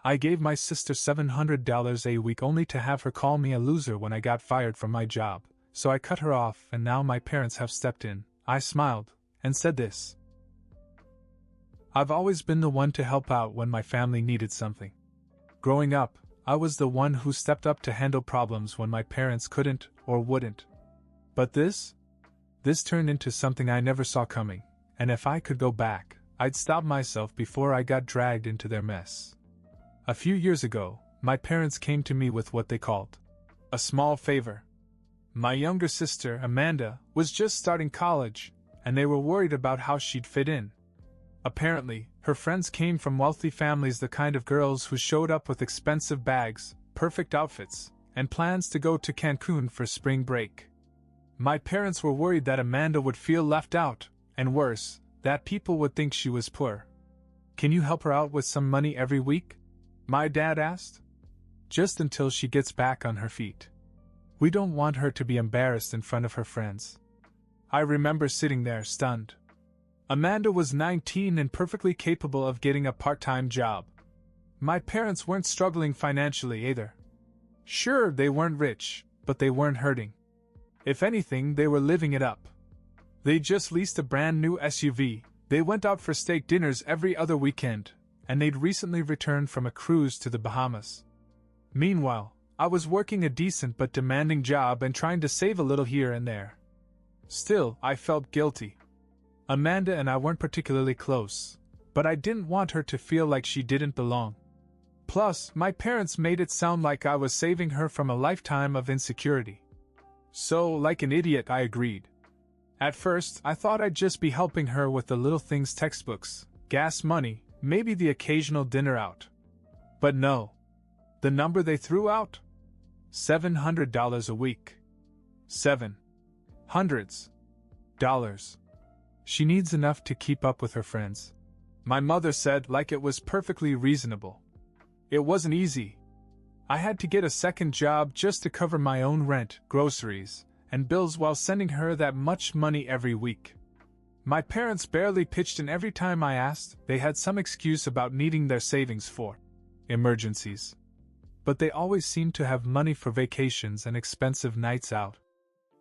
I gave my sister $700 a week only to have her call me a loser when I got fired from my job, so I cut her off, and now my parents have stepped in. I smiled and said this. I've always been the one to help out when my family needed something. Growing up, I was the one who stepped up to handle problems when my parents couldn't or wouldn't. But this turned into something I never saw coming, and if I could go back, I'd stop myself before I got dragged into their mess. A few years ago, my parents came to me with what they called a small favor. My younger sister, Amanda, was just starting college, and they were worried about how she'd fit in. Apparently, her friends came from wealthy families, the kind of girls who showed up with expensive bags, perfect outfits, and plans to go to Cancun for spring break. My parents were worried that Amanda would feel left out, and worse, that people would think she was poor. Can you help her out with some money every week? My dad asked. Just until she gets back on her feet. We don't want her to be embarrassed in front of her friends. I remember sitting there stunned. Amanda was 19 and perfectly capable of getting a part-time job. My parents weren't struggling financially either. Sure, they weren't rich, but they weren't hurting. If anything, they were living it up. They just leased a brand new SUV, they went out for steak dinners every other weekend, and they'd recently returned from a cruise to the Bahamas. Meanwhile, I was working a decent but demanding job and trying to save a little here and there. Still, I felt guilty. Amanda and I weren't particularly close, but I didn't want her to feel like she didn't belong. Plus, my parents made it sound like I was saving her from a lifetime of insecurity. So, like an idiot, I agreed. At first, I thought I'd just be helping her with the little things: textbooks, gas money, maybe the occasional dinner out. But no. The number they threw out? $700 a week. $700. She needs enough to keep up with her friends. My mother said, like it was perfectly reasonable. It wasn't easy. I had to get a second job just to cover my own rent, groceries, and bills while sending her that much money every week. My parents barely pitched in. Every time I asked, they had some excuse about needing their savings for emergencies. But they always seemed to have money for vacations and expensive nights out.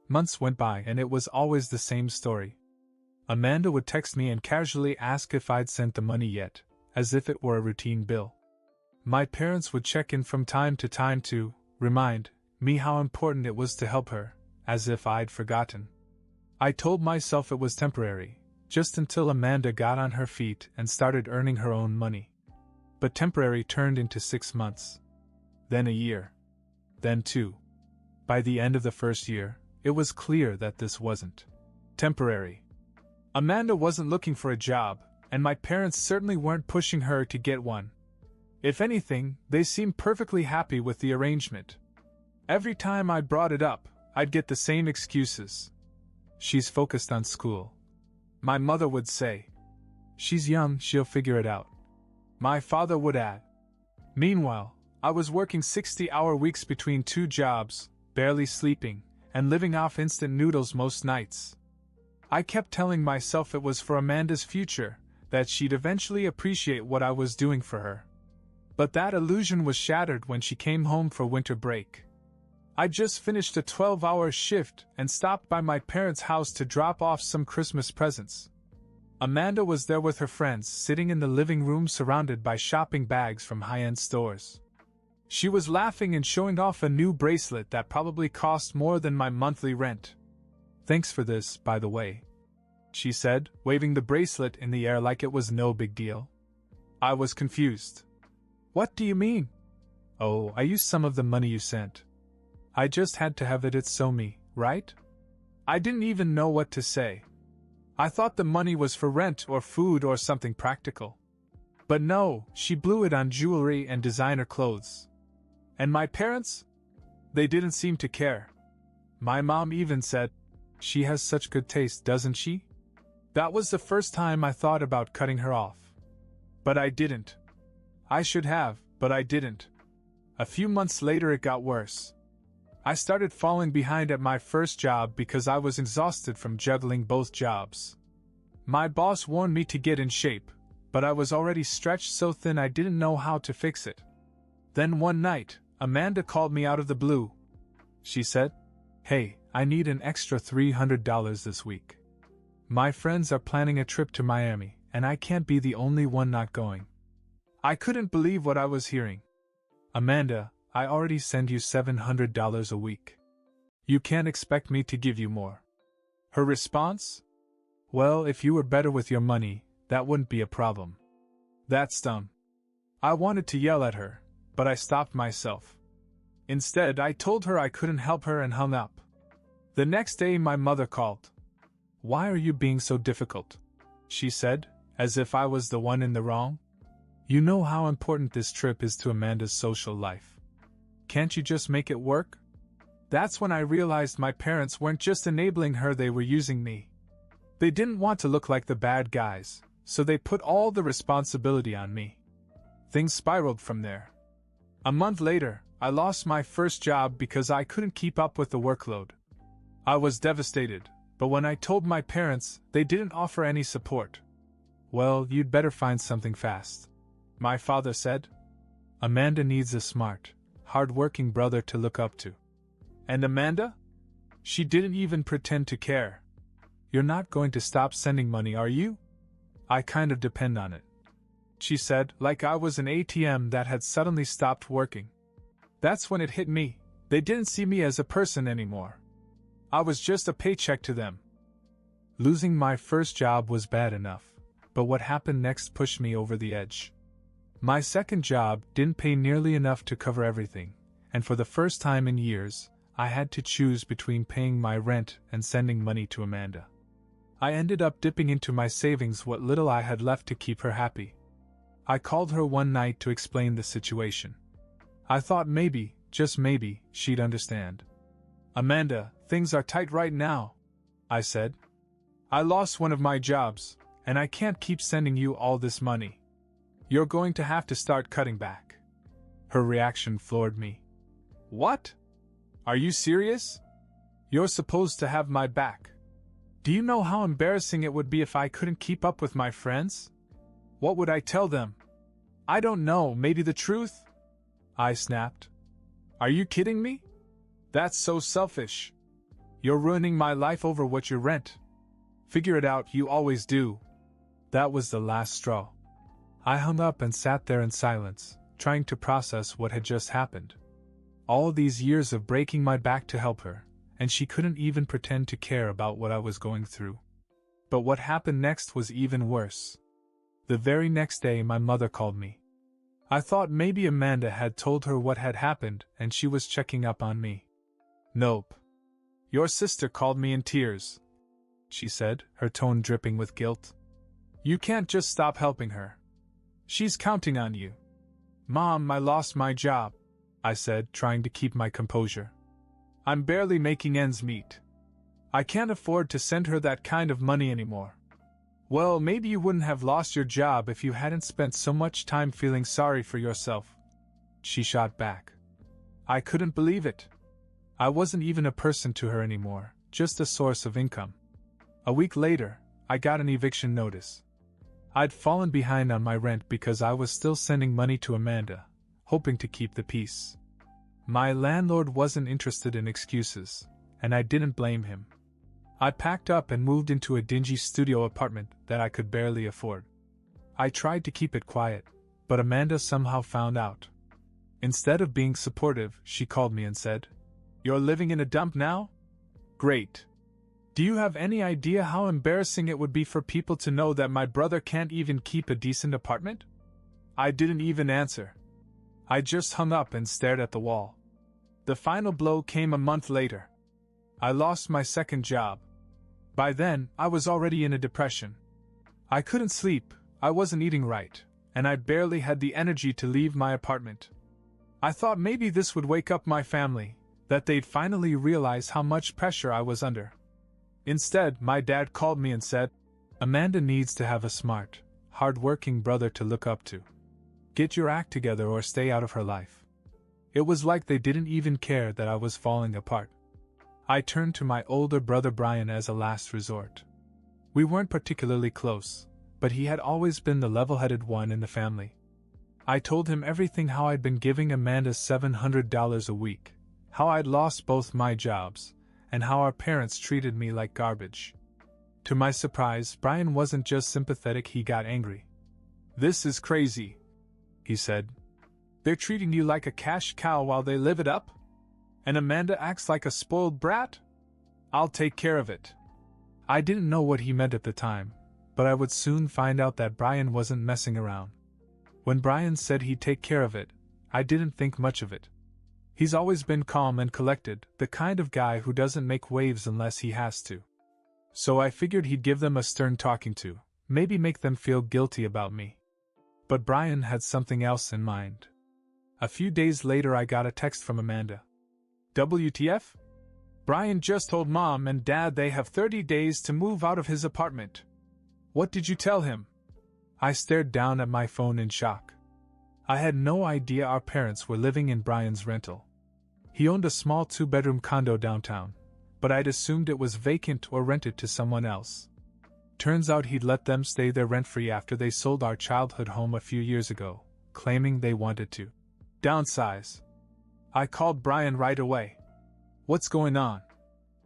Months went by and it was always the same story. Amanda would text me and casually ask if I'd sent the money yet, as if it were a routine bill. My parents would check in from time to time to remind me how important it was to help her, as if I'd forgotten. I told myself it was temporary, just until Amanda got on her feet and started earning her own money. But temporary turned into 6 months. Then a year. Then 2. By the end of the first year, it was clear that this wasn't temporary. Amanda wasn't looking for a job, and my parents certainly weren't pushing her to get one. If anything, they seemed perfectly happy with the arrangement. Every time I brought it up, I'd get the same excuses. She's focused on school. My mother would say, she's young, she'll figure it out. My father would add. Meanwhile, I was working 60-hour weeks between 2 jobs, barely sleeping, and living off instant noodles most nights. I kept telling myself it was for Amanda's future, that she'd eventually appreciate what I was doing for her. But that illusion was shattered when she came home for winter break. I just finished a 12-hour shift and stopped by my parents' house to drop off some Christmas presents. Amanda was there with her friends, sitting in the living room surrounded by shopping bags from high-end stores. She was laughing and showing off a new bracelet that probably cost more than my monthly rent. Thanks for this, by the way, she said, waving the bracelet in the air like it was no big deal. I was confused. What do you mean? Oh, I used some of the money you sent. I just had to have it, it's so me, right? I didn't even know what to say. I thought the money was for rent or food or something practical. But no, she blew it on jewelry and designer clothes. And my parents? They didn't seem to care. My mom even said, she has such good taste, doesn't she? That was the first time I thought about cutting her off. But I didn't. I should have, but I didn't. A few months later it got worse. I started falling behind at my first job because I was exhausted from juggling both jobs. My boss warned me to get in shape, but I was already stretched so thin I didn't know how to fix it. Then one night, Amanda called me out of the blue. She said, "Hey, I need an extra $300 this week. My friends are planning a trip to Miami, and I can't be the only one not going." I couldn't believe what I was hearing. "Amanda, I already send you $700 a week. You can't expect me to give you more." Her response? "Well, if you were better with your money, that wouldn't be a problem." That stung. I wanted to yell at her, but I stopped myself. Instead, I told her I couldn't help her and hung up. The next day, my mother called. "Why are you being so difficult?" she said, as if I was the one in the wrong. "You know how important this trip is to Amanda's social life. Can't you just make it work?" That's when I realized my parents weren't just enabling her, they were using me. They didn't want to look like the bad guys, so they put all the responsibility on me. Things spiraled from there. A month later, I lost my first job because I couldn't keep up with the workload. I was devastated, but when I told my parents, they didn't offer any support. "Well, you'd better find something fast," my father said. "Amanda needs a smart, hard-working brother to look up to." And Amanda? She didn't even pretend to care. "You're not going to stop sending money, are you?" "I kind of depend on it," she said, like I was an ATM that had suddenly stopped working. That's when it hit me. They didn't see me as a person anymore. I was just a paycheck to them. Losing my first job was bad enough, but what happened next pushed me over the edge. My second job didn't pay nearly enough to cover everything, and for the first time in years, I had to choose between paying my rent and sending money to Amanda. I ended up dipping into my savings what little I had left to keep her happy. I called her one night to explain the situation. I thought maybe, just maybe, she'd understand. "Amanda, things are tight right now," I said. "I lost one of my jobs, and I can't keep sending you all this money. You're going to have to start cutting back." Her reaction floored me. "What? Are you serious? You're supposed to have my back. Do you know how embarrassing it would be if I couldn't keep up with my friends? What would I tell them? I don't know, maybe the truth?" I snapped. "Are you kidding me? That's so selfish. You're ruining my life over what you rent. Figure it out, you always do." That was the last straw. I hung up and sat there in silence, trying to process what had just happened. All these years of breaking my back to help her, and she couldn't even pretend to care about what I was going through. But what happened next was even worse. The very next day, my mother called me. I thought maybe Amanda had told her what had happened and she was checking up on me. "Nope. Your sister called me in tears," she said, her tone dripping with guilt. "You can't just stop helping her. She's counting on you." "Mom, I lost my job," I said, trying to keep my composure. "I'm barely making ends meet. I can't afford to send her that kind of money anymore." "Well, maybe you wouldn't have lost your job if you hadn't spent so much time feeling sorry for yourself," she shot back. I couldn't believe it. I wasn't even a person to her anymore, just a source of income. A week later, I got an eviction notice. I'd fallen behind on my rent because I was still sending money to Amanda, hoping to keep the peace. My landlord wasn't interested in excuses, and I didn't blame him. I packed up and moved into a dingy studio apartment that I could barely afford. I tried to keep it quiet, but Amanda somehow found out. Instead of being supportive, she called me and said, "You're living in a dump now? Great. Do you have any idea how embarrassing it would be for people to know that my brother can't even keep a decent apartment?" I didn't even answer. I just hung up and stared at the wall. The final blow came a month later. I lost my second job. By then, I was already in a depression. I couldn't sleep, I wasn't eating right, and I barely had the energy to leave my apartment. I thought maybe this would wake up my family, that they'd finally realize how much pressure I was under. Instead, my dad called me and said, "Amanda needs to have a smart, hard-working brother to look up to. Get your act together or stay out of her life." It was like they didn't even care that I was falling apart. I turned to my older brother Brian as a last resort. We weren't particularly close, but he had always been the level-headed one in the family. I told him everything, how I'd been giving Amanda $700 a week, how I'd lost both my jobs, and how our parents treated me like garbage. To my surprise, Brian wasn't just sympathetic, he got angry. "This is crazy," he said. "They're treating you like a cash cow while they live it up? And Amanda acts like a spoiled brat? I'll take care of it." I didn't know what he meant at the time, but I would soon find out that Brian wasn't messing around. When Brian said he'd take care of it, I didn't think much of it. He's always been calm and collected, the kind of guy who doesn't make waves unless he has to. So I figured he'd give them a stern talking to, maybe make them feel guilty about me. But Brian had something else in mind. A few days later I got a text from Amanda. "WTF? Brian just told Mom and Dad they have 30 days to move out of his apartment. What did you tell him?" I stared down at my phone in shock. I had no idea our parents were living in Brian's rental. He owned a small 2-bedroom condo downtown, but I'd assumed it was vacant or rented to someone else. Turns out he'd let them stay there rent-free after they sold our childhood home a few years ago, claiming they wanted to downsize. I called Brian right away. "What's going on?"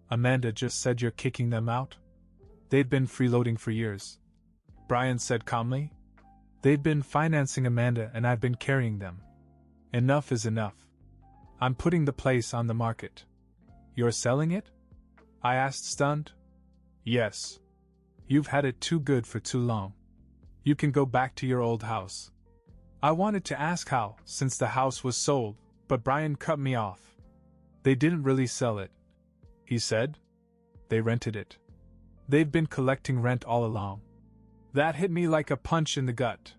"Amanda just said you're kicking them out." "They'd been freeloading for years," Brian said calmly. "They've been financing Amanda and I've been carrying them. Enough is enough. I'm putting the place on the market." "You're selling it?" I asked, stunned. "Yes. You've had it too good for too long. You can go back to your old house." I wanted to ask how, since the house was sold, but Brian cut me off. "They didn't really sell it," he said. "They rented it. They've been collecting rent all along." That hit me like a punch in the gut.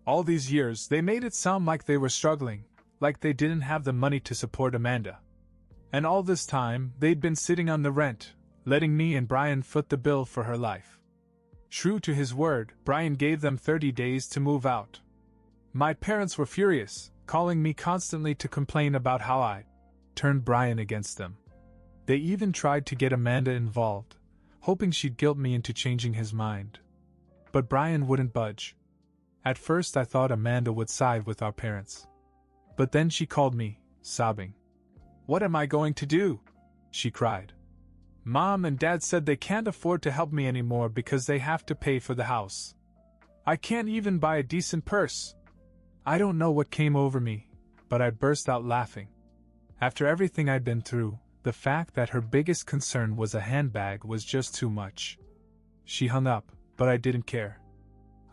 All these years they made it sound like they were struggling, like they didn't have the money to support Amanda. And all this time they'd been sitting on the rent, letting me and Brian foot the bill for her life. True to his word, Brian gave them 30 days to move out. My parents were furious, calling me constantly to complain about how I turned Brian against them. They even tried to get Amanda involved, hoping she'd guilt me into changing his mind. But Brian wouldn't budge. At first I thought Amanda would side with our parents. But then she called me, sobbing. "What am I going to do?" she cried. "Mom and Dad said they can't afford to help me anymore because they have to pay for the house. I can't even buy a decent purse." I don't know what came over me, but I burst out laughing. After everything I'd been through, the fact that her biggest concern was a handbag was just too much. She hung up, but I didn't care.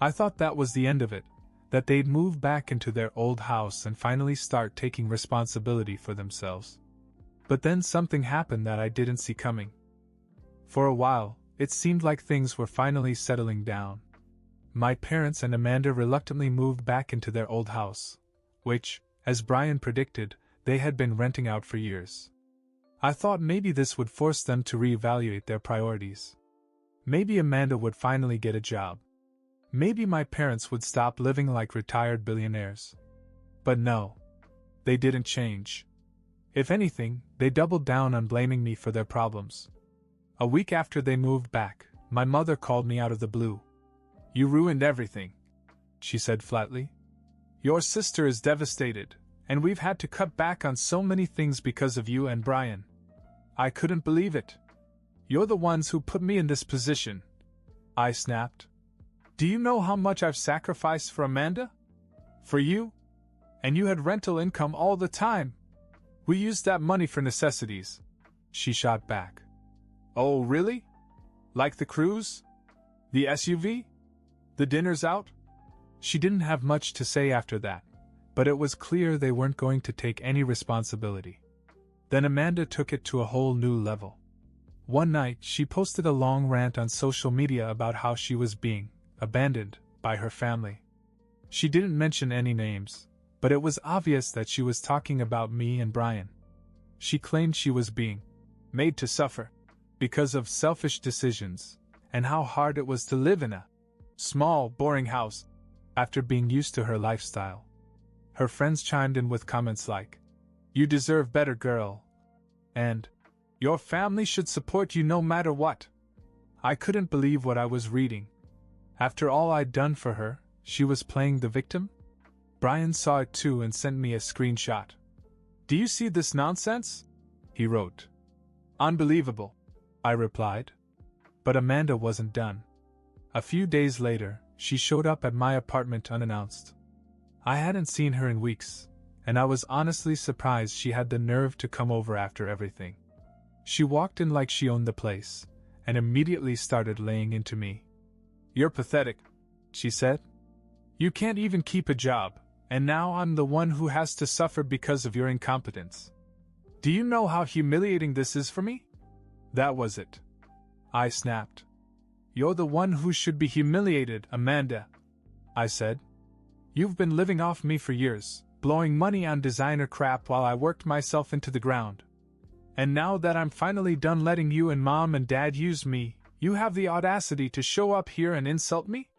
I thought that was the end of it, that they'd move back into their old house and finally start taking responsibility for themselves. But then something happened that I didn't see coming. For a while, it seemed like things were finally settling down. My parents and Amanda reluctantly moved back into their old house, which, as Brian predicted, they had been renting out for years. I thought maybe this would force them to reevaluate their priorities. Maybe Amanda would finally get a job. Maybe my parents would stop living like retired billionaires. But no. They didn't change. If anything, they doubled down on blaming me for their problems. A week after they moved back, my mother called me out of the blue. "You ruined everything," she said flatly. "Your sister is devastated, and we've had to cut back on so many things because of you and Brian." I couldn't believe it. "You're the ones who put me in this position," I snapped. "Do you know how much I've sacrificed for Amanda? For you? And you had rental income all the time. We used that money for necessities," she shot back. "Oh, really? Like the cruise? The SUV? The dinners out?" She didn't have much to say after that, but it was clear they weren't going to take any responsibility. Then Amanda took it to a whole new level. One night, she posted a long rant on social media about how she was being abandoned by her family. She didn't mention any names, but it was obvious that she was talking about me and Brian. She claimed she was being made to suffer because of selfish decisions, and how hard it was to live in a small, boring house after being used to her lifestyle. Her friends chimed in with comments like, "You deserve better, girl," and "Your family should support you no matter what." I couldn't believe what I was reading. After all I'd done for her, she was playing the victim? Brian saw it too and sent me a screenshot. "Do you see this nonsense?" he wrote. "Unbelievable," I replied. But Amanda wasn't done. A few days later, she showed up at my apartment unannounced. I hadn't seen her in weeks, and I was honestly surprised she had the nerve to come over after everything. She walked in like she owned the place, and immediately started laying into me. "You're pathetic," she said. "You can't even keep a job, and now I'm the one who has to suffer because of your incompetence. Do you know how humiliating this is for me?" That was it. I snapped. "You're the one who should be humiliated, Amanda," I said. "You've been living off me for years, blowing money on designer crap while I worked myself into the ground. And now that I'm finally done letting you and Mom and Dad use me, you have the audacity to show up here and insult me?"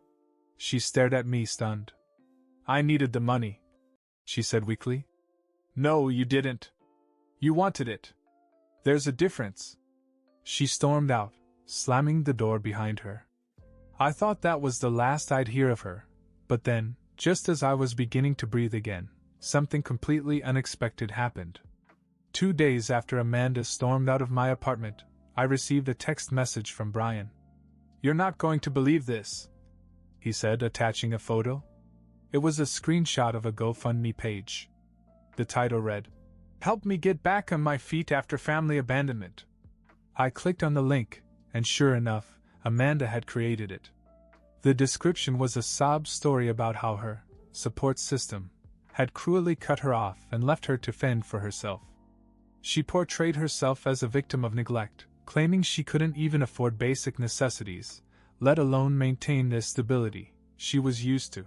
She stared at me stunned. "I needed the money," she said weakly. "No, you didn't. You wanted it. There's a difference." She stormed out, slamming the door behind her. I thought that was the last I'd hear of her, but then, just as I was beginning to breathe again, something completely unexpected happened. 2 days after Amanda stormed out of my apartment, I received a text message from Brian. "You're not going to believe this," he said, attaching a photo. It was a screenshot of a GoFundMe page. The title read, "Help me get back on my feet after family abandonment." I clicked on the link, and sure enough, Amanda had created it. The description was a sob story about how her support system had cruelly cut her off and left her to fend for herself. She portrayed herself as a victim of neglect, claiming she couldn't even afford basic necessities, let alone maintain the stability she was used to.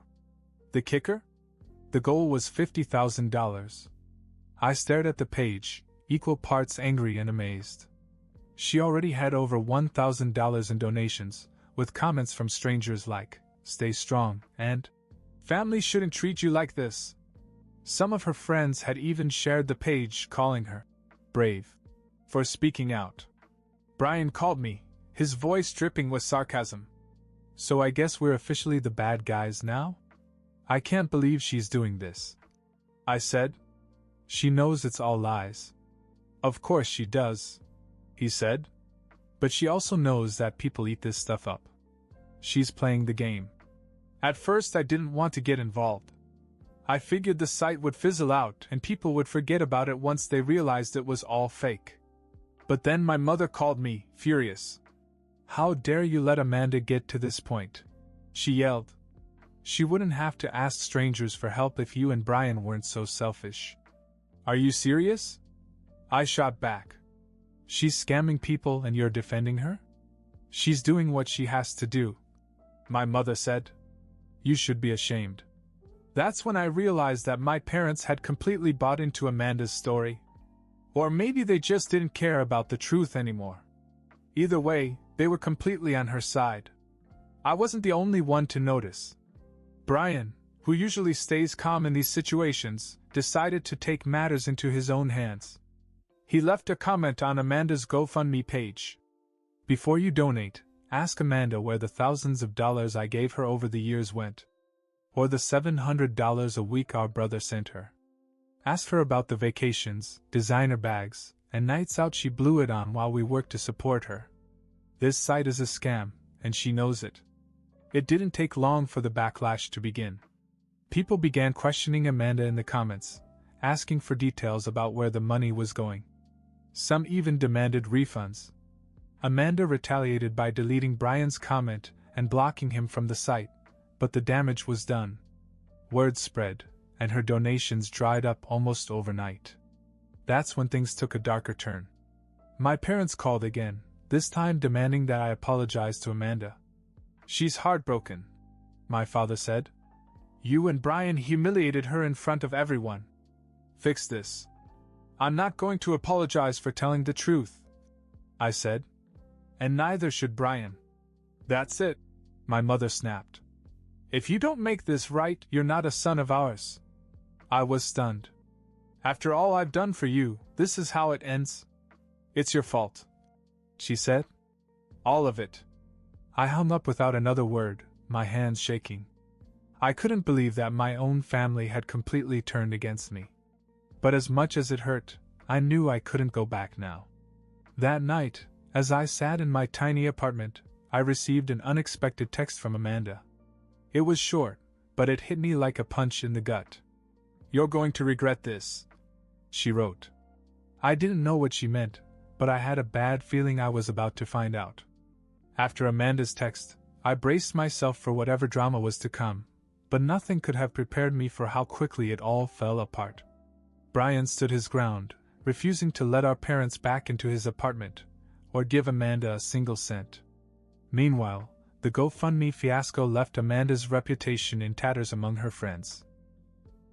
The kicker? The goal was $50,000. I stared at the page, equal parts angry and amazed. She already had over $1,000 in donations, with comments from strangers like, "Stay strong," and "Family shouldn't treat you like this." Some of her friends had even shared the page, calling her brave for speaking out. Brian called me, his voice dripping with sarcasm. "So I guess we're officially the bad guys now? I can't believe she's doing this," I said. "She knows it's all lies." "Of course she does," he said. "But she also knows that people eat this stuff up. She's playing the game." At first I didn't want to get involved. I figured the site would fizzle out and people would forget about it once they realized it was all fake. But then my mother called me, furious. "How dare you let Amanda get to this point?" she yelled. "She wouldn't have to ask strangers for help if you and Brian weren't so selfish." "Are you serious?" I shot back. "She's scamming people and you're defending her?" "She's doing what she has to do," my mother said. "You should be ashamed." That's when I realized that my parents had completely bought into Amanda's story. Or maybe they just didn't care about the truth anymore. Either way, they were completely on her side. I wasn't the only one to notice. Brian, who usually stays calm in these situations, decided to take matters into his own hands. He left a comment on Amanda's GoFundMe page. "Before you donate, ask Amanda where the thousands of dollars I gave her over the years went. Or the $700 a week our brother sent her. Ask her about the vacations, designer bags, and nights out she blew it on while we worked to support her. This site is a scam, and she knows it." It didn't take long for the backlash to begin. People began questioning Amanda in the comments, asking for details about where the money was going. Some even demanded refunds. Amanda retaliated by deleting Brian's comment and blocking him from the site, but the damage was done. Word spread, and her donations dried up almost overnight. That's when things took a darker turn. My parents called again, this time demanding that I apologize to Amanda. "She's heartbroken," my father said. "You and Brian humiliated her in front of everyone. Fix this." "I'm not going to apologize for telling the truth," I said. "And neither should Brian." "That's it," my mother snapped. "If you don't make this right, you're not a son of ours." I was stunned. "After all I've done for you, this is how it ends?" "It's your fault," she said. "All of it." I hung up without another word, my hands shaking. I couldn't believe that my own family had completely turned against me. But as much as it hurt, I knew I couldn't go back now. That night, as I sat in my tiny apartment, I received an unexpected text from Amanda. It was short, but it hit me like a punch in the gut. "You're going to regret this," she wrote. I didn't know what she meant, but I had a bad feeling I was about to find out. After Amanda's text, I braced myself for whatever drama was to come, but nothing could have prepared me for how quickly it all fell apart. Brian stood his ground, refusing to let our parents back into his apartment, or give Amanda a single cent. Meanwhile, the GoFundMe fiasco left Amanda's reputation in tatters among her friends.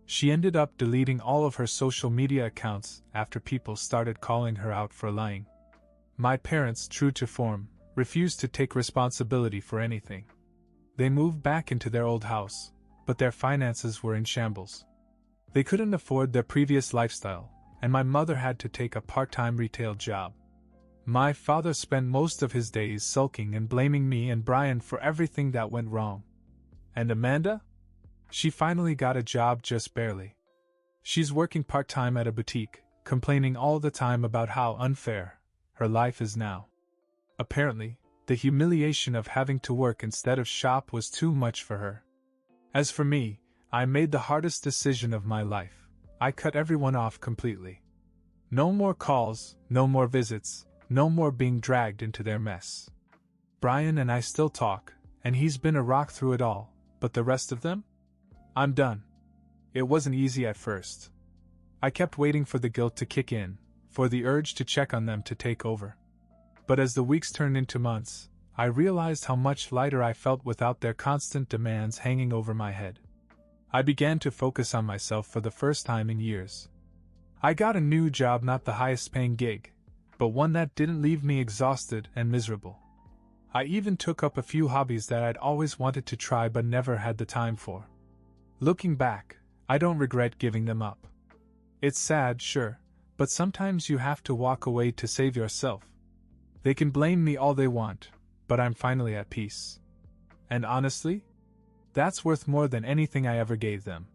She ended up deleting all of her social media accounts after people started calling her out for lying. My parents, true to form, refused to take responsibility for anything. They moved back into their old house, but their finances were in shambles. They couldn't afford their previous lifestyle, and my mother had to take a part-time retail job. My father spent most of his days sulking and blaming me and Brian for everything that went wrong. And Amanda? She finally got a job just barely. She's working part-time at a boutique, complaining all the time about how unfair her life is now. Apparently, the humiliation of having to work instead of shop was too much for her. As for me, I made the hardest decision of my life. I cut everyone off completely. No more calls, no more visits, no more being dragged into their mess. Brian and I still talk, and he's been a rock through it all, but the rest of them? I'm done. It wasn't easy at first. I kept waiting for the guilt to kick in, for the urge to check on them to take over. But as the weeks turned into months, I realized how much lighter I felt without their constant demands hanging over my head. I began to focus on myself for the first time in years. I got a new job, not the highest paying gig, but one that didn't leave me exhausted and miserable. I even took up a few hobbies that I'd always wanted to try but never had the time for. Looking back, I don't regret giving them up. It's sad, sure, but sometimes you have to walk away to save yourself. They can blame me all they want, but I'm finally at peace. And honestly, that's worth more than anything I ever gave them.